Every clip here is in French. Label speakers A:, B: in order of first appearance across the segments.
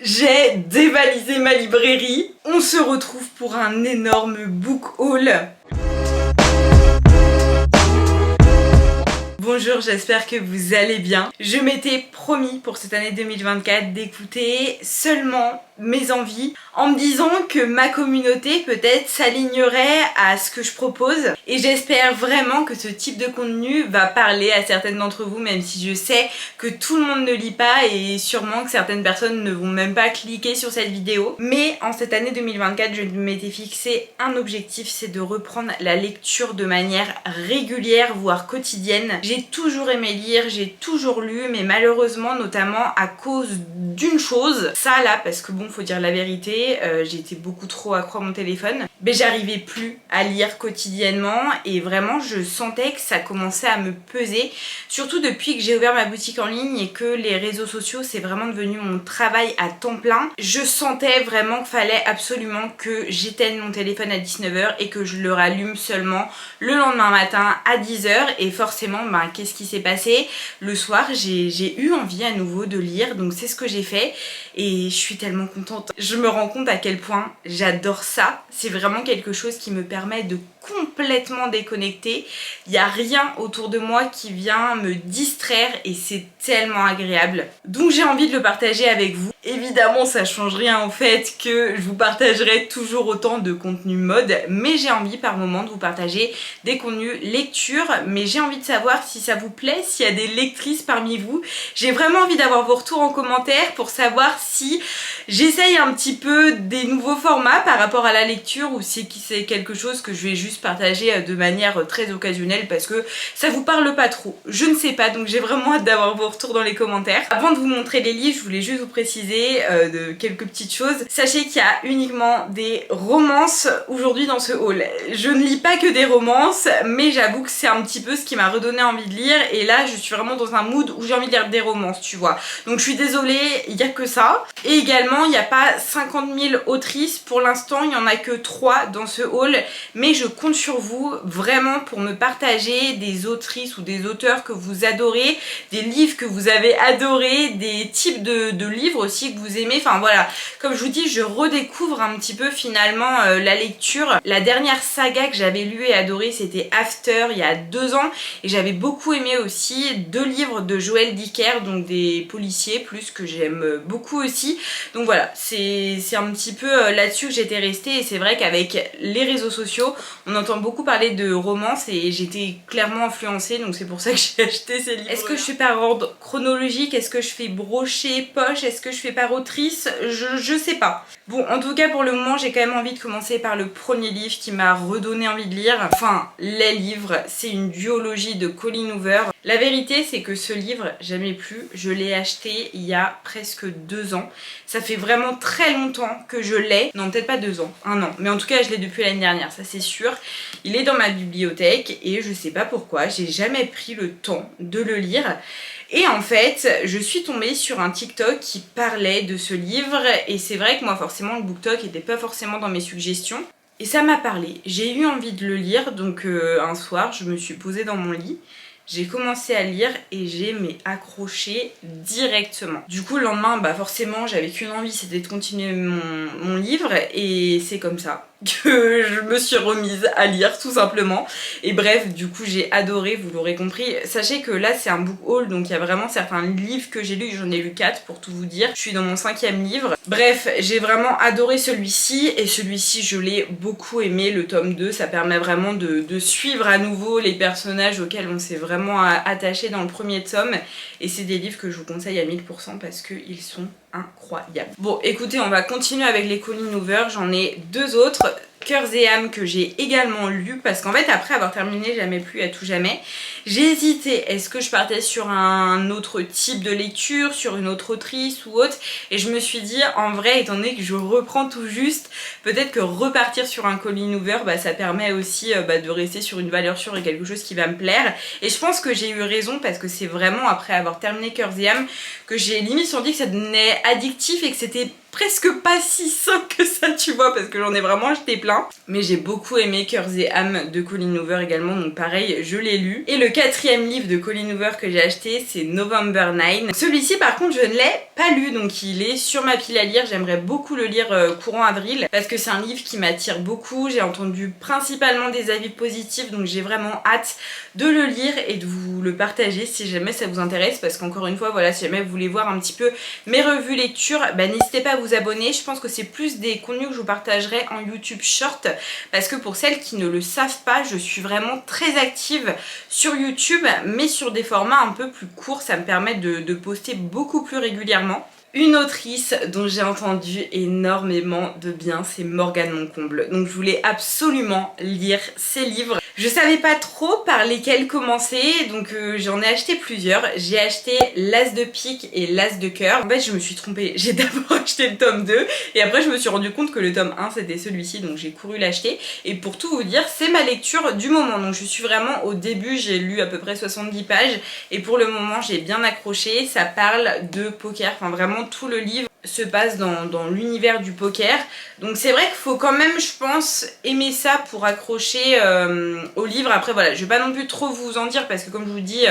A: J'ai dévalisé ma librairie. On se retrouve pour un énorme book haul. Bonjour, j'espère que vous allez bien. Je m'étais promis pour cette année 2024 d'écouter seulement mes envies en me disant que ma communauté peut-être s'alignerait à ce que je propose et j'espère vraiment que ce type de contenu va parler à certaines d'entre vous, même si je sais que tout le monde ne lit pas et sûrement que certaines personnes ne vont même pas cliquer sur cette vidéo. Mais en cette année 2024, je m'étais fixé un objectif, c'est de reprendre la lecture de manière régulière, voire quotidienne. J'ai toujours aimé lire, j'ai toujours lu, mais malheureusement, notamment à cause d'une chose, ça là, parce que bon, faut dire la vérité, j'étais beaucoup trop accro à mon téléphone, mais j'arrivais plus à lire quotidiennement et vraiment je sentais que ça commençait à me peser, surtout depuis que j'ai ouvert ma boutique en ligne et que les réseaux sociaux c'est vraiment devenu mon travail à temps plein. Je sentais vraiment qu'il fallait absolument que j'éteigne mon téléphone à 19h et que je le rallume seulement le lendemain matin à 10h et forcément qu'est-ce qui s'est passé? Le soir j'ai eu envie à nouveau de lire, donc c'est ce que j'ai fait et je suis tellement contente. Je me rends compte à quel point j'adore ça. C'est vraiment quelque chose qui me permet de complètement déconnecter. Il n'y a rien autour de moi qui vient me distraire et c'est tellement agréable. Donc j'ai envie de le partager avec vous. Évidemment ça change rien au fait que je vous partagerai toujours autant de contenu mode, mais j'ai envie par moment de vous partager des contenus lecture, mais j'ai envie de savoir si ça vous plaît, s'il y a des lectrices parmi vous. J'ai vraiment envie d'avoir vos retours en commentaire pour savoir si j'essaye un petit peu des nouveaux formats par rapport à la lecture ou si c'est quelque chose que je vais juste partager de manière très occasionnelle parce que ça vous parle pas trop. Je ne sais pas, donc j'ai vraiment hâte d'avoir vos retours dans les commentaires. Avant de vous montrer les livres, je voulais juste vous préciser de quelques petites choses. Sachez qu'il y a uniquement des romances aujourd'hui dans ce haul. Je ne lis pas que des romances, mais j'avoue que c'est un petit peu ce qui m'a redonné envie de lire et là je suis vraiment dans un mood où j'ai envie de lire des romances, tu vois. Donc je suis désolée, il n'y a que ça. Et également, il n'y a pas 50 000 autrices pour l'instant, il n'y en a que 3 dans ce haul, mais je compte sur vous vraiment pour me partager des autrices ou des auteurs que vous adorez, des livres que vous avez adorés, des types de livres aussi que vous aimez. Enfin voilà, comme je vous dis, je redécouvre un petit peu finalement la lecture. La dernière saga que j'avais lue et adorée, c'était After il y a 2 ans et j'avais beaucoup aimé aussi 2 livres de Joël Dicker, donc des policiers plus, que j'aime beaucoup aussi. Donc voilà, c'est un petit peu là-dessus que j'étais restée et c'est vrai qu'avec les réseaux sociaux, on entend beaucoup parler de romance et j'étais clairement influencée, donc c'est pour ça que j'ai acheté ces livres. Est-ce que je fais par ordre chronologique? Est-ce que je fais brochet, poche? Est-ce que je fais par autrice? Je sais pas. Bon, en tout cas pour le moment, j'ai quand même envie de commencer par le premier livre qui m'a redonné envie de lire. Enfin, les livres, c'est une duologie de Colleen Hoover. La vérité, c'est que ce livre, jamais plus, je l'ai acheté il y a presque 2 ans. Ça fait vraiment très longtemps que je l'ai. Non, peut-être pas 2 ans, 1 an. Mais en tout cas, je l'ai depuis l'année dernière, ça c'est sûr. Il est dans ma bibliothèque et je sais pas pourquoi, j'ai jamais pris le temps de le lire. Et en fait, je suis tombée sur un TikTok qui parlait de ce livre et c'est vrai que moi forcément le BookTok n'était pas forcément dans mes suggestions. Et ça m'a parlé. J'ai eu envie de le lire, donc un soir, je me suis posée dans mon lit. J'ai commencé à lire et j'ai accroché directement. Du coup le lendemain, forcément j'avais qu'une envie, c'était de continuer mon livre et c'est comme ça que je me suis remise à lire tout simplement. Et bref, du coup j'ai adoré, vous l'aurez compris. Sachez que là c'est un book haul, donc il y a vraiment certains livres que j'ai lus, j'en ai lu 4 pour tout vous dire. Je suis dans mon 5e livre. Bref, j'ai vraiment adoré celui-ci et celui-ci je l'ai beaucoup aimé, le tome 2. Ça permet vraiment de suivre à nouveau les personnages auxquels on s'est vraiment attaché dans le premier tome et c'est des livres que je vous conseille à 1000% parce qu'ils sont incroyables. Bon écoutez, on va continuer avec les Colleen Hoover, j'en ai 2 autres. Cœurs et âmes que j'ai également lu parce qu'en fait après avoir terminé Jamais plus à tout jamais, j'ai hésité, est-ce que je partais sur un autre type de lecture, sur une autre autrice ou autre, et je me suis dit en vrai, étant donné que je reprends tout juste, peut-être que repartir sur un Colleen Hoover, ça permet aussi de rester sur une valeur sûre et quelque chose qui va me plaire. Et je pense que j'ai eu raison parce que c'est vraiment après avoir terminé Cœurs et âmes que j'ai limite senti que ça devenait addictif et que c'était presque pas si sain que ça, tu vois, parce que j'en ai vraiment acheté plein. Mais j'ai beaucoup aimé Cœurs et âmes de Colleen Hoover également, donc pareil, je l'ai lu. Et le 4e livre de Colleen Hoover que j'ai acheté, c'est November 9. Celui-ci, par contre, je ne l'ai pas lu, donc il est sur ma pile à lire. J'aimerais beaucoup le lire courant avril, parce que c'est un livre qui m'attire beaucoup. J'ai entendu principalement des avis positifs, donc j'ai vraiment hâte de le lire et de vous le partager si jamais ça vous intéresse, parce qu'encore une fois, voilà, si jamais vous voulez voir un petit peu mes revues lecture, bah, n'hésitez pas à vous abonner. Je pense que c'est plus des contenus que je vous partagerai en YouTube Short, parce que pour celles qui ne le savent pas, je suis vraiment très active sur YouTube, mais sur des formats un peu plus courts. Ça me permet de poster beaucoup plus régulièrement. Une autrice dont j'ai entendu énormément de bien, c'est Morgane Moncomble. Donc je voulais absolument lire ses livres. Je savais pas trop par lesquels commencer, donc j'en ai acheté plusieurs. J'ai acheté l'As de pique et l'As de cœur. En fait, je me suis trompée. J'ai d'abord acheté le tome 2 et après je me suis rendu compte que le tome 1 c'était celui-ci, donc j'ai couru l'acheter. Et pour tout vous dire, c'est ma lecture du moment. Donc je suis vraiment au début, j'ai lu à peu près 70 pages et pour le moment j'ai bien accroché. Ça parle de poker, enfin vraiment tout le livre se passe dans l'univers du poker. Donc c'est vrai qu'il faut quand même, je pense, aimer ça pour accrocher au livre. Après voilà, je vais pas non plus trop vous en dire parce que comme je vous dis,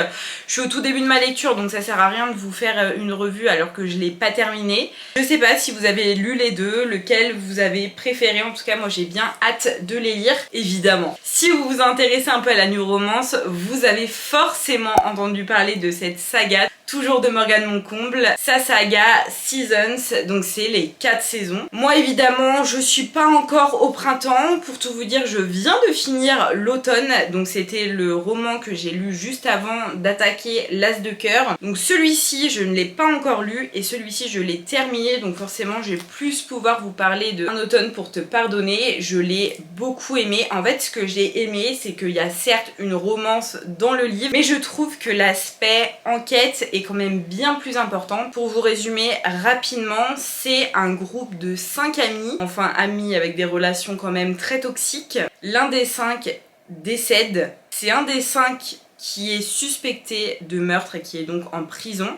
A: je suis au tout début de ma lecture, donc ça sert à rien de vous faire une revue alors que je l'ai pas terminée. Je sais pas si vous avez lu les deux, lequel vous avez préféré. En tout cas moi j'ai bien hâte de les lire, évidemment. Si vous vous intéressez un peu à la new romance, vous avez forcément entendu parler de cette saga, toujours de Morgane Moncomble, sa saga Seasons, donc c'est les 4 saisons. Moi évidemment je suis pas encore au printemps, pour tout vous dire je viens de finir l'automne, donc c'était le roman que j'ai lu juste avant d'attaquer l'As de cœur. Donc celui-ci je ne l'ai pas encore lu et celui-ci je l'ai terminé, donc forcément je vais plus pouvoir vous parler de Un automne pour te pardonner. Je l'ai beaucoup aimé. En fait ce que j'ai aimé c'est qu'il y a certes une romance dans le livre, mais je trouve que l'aspect enquête est quand même bien plus important. Pour vous résumer rapidement, c'est un groupe de 5 amis, enfin amis avec des relations quand même très toxiques. L'un des 5 décède, c'est un des 5 qui est suspecté de meurtre et qui est donc en prison.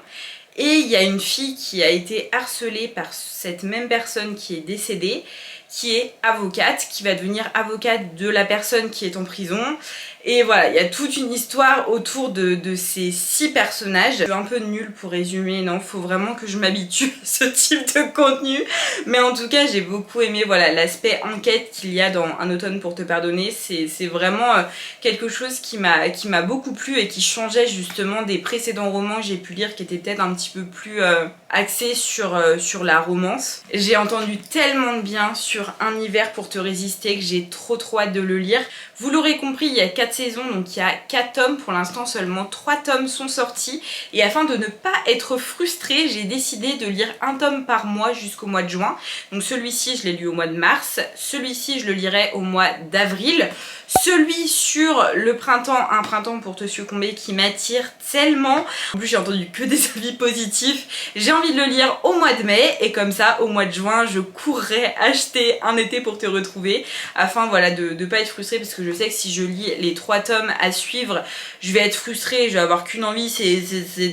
A: Et il y a une fille qui a été harcelée par cette même personne qui est décédée, qui est avocate, qui va devenir avocate de la personne qui est en prison. Et voilà, il y a toute une histoire autour de ces 6 personnages. Je suis un peu nulle pour résumer, non, faut vraiment que je m'habitue à ce type de contenu. Mais en tout cas, j'ai beaucoup aimé voilà l'aspect enquête qu'il y a dans Un automne pour te pardonner. C'est vraiment quelque chose qui m'a beaucoup plu et qui changeait justement des précédents romans que j'ai pu lire qui étaient peut-être un petit peu plus axés sur la romance. J'ai entendu tellement de bien sur Un hiver pour te résister que j'ai trop hâte de le lire. Vous l'aurez compris, il y a 4 saisons, donc il y a 4 tomes. Pour l'instant, seulement 3 tomes sont sortis. Et afin de ne pas être frustrée, j'ai décidé de lire un tome par mois jusqu'au mois de juin. Donc celui-ci, je l'ai lu au mois de mars. Celui-ci, je le lirai au mois d'avril. Celui sur le printemps, Un printemps pour te succomber, qui m'attire tellement. En plus, j'ai entendu que des avis positifs. J'ai envie de le lire au mois de mai. Et comme ça, au mois de juin, je courrai acheter Un été pour te retrouver. Afin voilà, de ne pas être frustrée, parce que je sais que si je lis les 3 tomes à suivre, je vais être frustrée, je vais avoir qu'une envie, c'est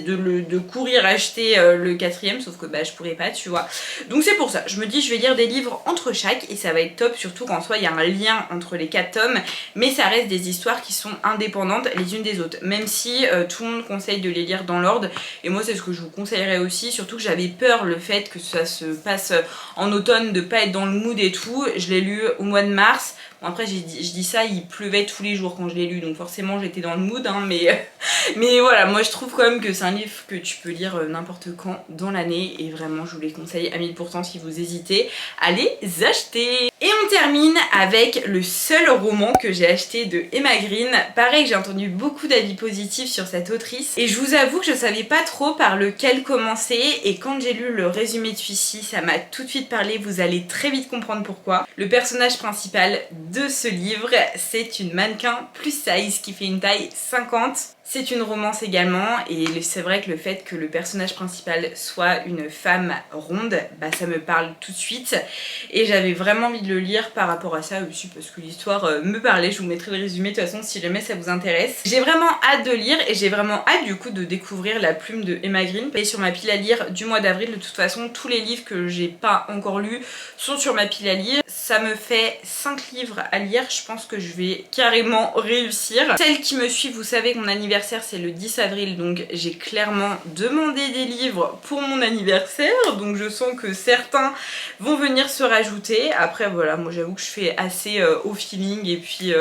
A: de courir acheter le 4e, sauf que bah je pourrais pas, tu vois. Donc c'est pour ça, je me dis je vais lire des livres entre chaque et ça va être top, surtout qu'en soi il y a un lien entre les 4 tomes, mais ça reste des histoires qui sont indépendantes les unes des autres, même si tout le monde conseille de les lire dans l'ordre, et moi c'est ce que je vous conseillerais aussi, surtout que j'avais peur le fait que ça se passe en automne, de pas être dans le mood et tout. Je l'ai lu au mois de mars. Bon, après je dis ça, il pleuvait tous les jours quand je l'ai lu, donc forcément j'étais dans le mood, hein, mais voilà, moi je trouve quand même que c'est un livre que tu peux lire n'importe quand dans l'année, et vraiment je vous les conseille à 1000% si vous hésitez à les acheter. Et on termine avec le seul roman que j'ai acheté de Emma Green. Pareil, j'ai entendu beaucoup d'avis positifs sur cette autrice, et je vous avoue que je savais pas trop par lequel commencer, et quand j'ai lu le résumé de celui-ci, ça m'a tout de suite parlé, vous allez très vite comprendre pourquoi. Le personnage principal de ce livre, c'est une mannequin plus size qui fait une taille 50. C'est une romance également et c'est vrai que le fait que le personnage principal soit une femme ronde, bah ça me parle tout de suite et j'avais vraiment envie de le lire par rapport à ça aussi parce que l'histoire me parlait. Je vous mettrai le résumé de toute façon si jamais ça vous intéresse. J'ai vraiment hâte de lire et j'ai vraiment hâte du coup de découvrir La Plume de Emma Green. Et sur ma pile à lire du mois d'avril, de toute façon tous les livres que j'ai pas encore lus sont sur ma pile à lire. Ça me fait 5 livres à lire, je pense que je vais carrément réussir. Celles qui me suivent, vous savez que mon anniversaire c'est le 10 avril, donc j'ai clairement demandé des livres pour mon anniversaire, donc je sens que certains vont venir se rajouter. Après voilà, moi j'avoue que je fais assez au feeling et puis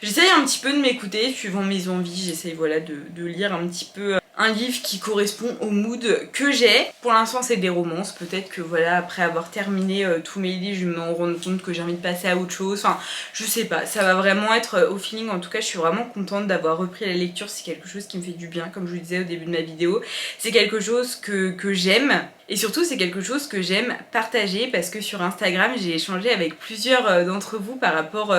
A: j'essaye un petit peu de m'écouter suivant mes envies, j'essaye voilà de lire un petit peu un livre qui correspond au mood que j'ai. Pour l'instant c'est des romances, peut-être que voilà après avoir terminé tous mes livres je me rends compte que j'ai envie de passer à autre chose, enfin je sais pas, ça va vraiment être au feeling. En tout cas je suis vraiment contente d'avoir repris la lecture, c'est quelque chose qui me fait du bien comme je vous disais au début de ma vidéo, c'est quelque chose que j'aime. Et surtout c'est quelque chose que j'aime partager parce que sur Instagram j'ai échangé avec plusieurs d'entre vous par rapport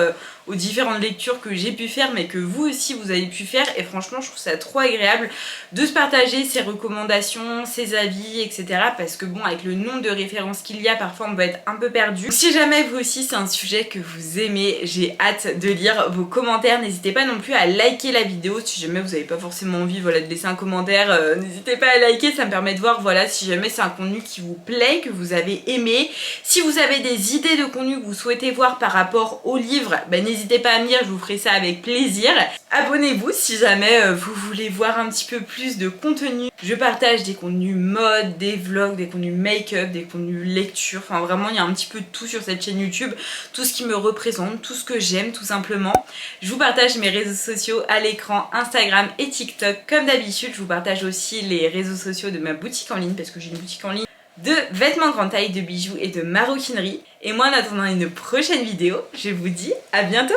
A: aux différentes lectures que j'ai pu faire mais que vous aussi vous avez pu faire et franchement je trouve ça trop agréable de se partager ses recommandations, ses avis etc. parce que bon avec le nombre de références qu'il y a parfois on peut être un peu perdu. Si jamais vous aussi c'est un sujet que vous aimez, j'ai hâte de lire vos commentaires, n'hésitez pas non plus à liker la vidéo si jamais vous n'avez pas forcément envie voilà, de laisser un commentaire, n'hésitez pas à liker, ça me permet de voir voilà si jamais c'est un contenu qui vous plaît, que vous avez aimé. Si vous avez des idées de contenu que vous souhaitez voir par rapport au livre, bah, n'hésitez pas à me dire, je vous ferai ça avec plaisir. Abonnez-vous si jamais vous voulez voir un petit peu plus de contenu. Je partage des contenus mode, des vlogs, des contenus make-up, des contenus lecture, enfin vraiment il y a un petit peu de tout sur cette chaîne YouTube, tout ce qui me représente, tout ce que j'aime tout simplement. Je vous partage mes réseaux sociaux à l'écran, Instagram et TikTok comme d'habitude. Je vous partage aussi les réseaux sociaux de ma boutique en ligne parce que j'ai une boutique en ligne de vêtements grande taille, de bijoux et de maroquinerie. Et moi en attendant une prochaine vidéo, je vous dis à bientôt.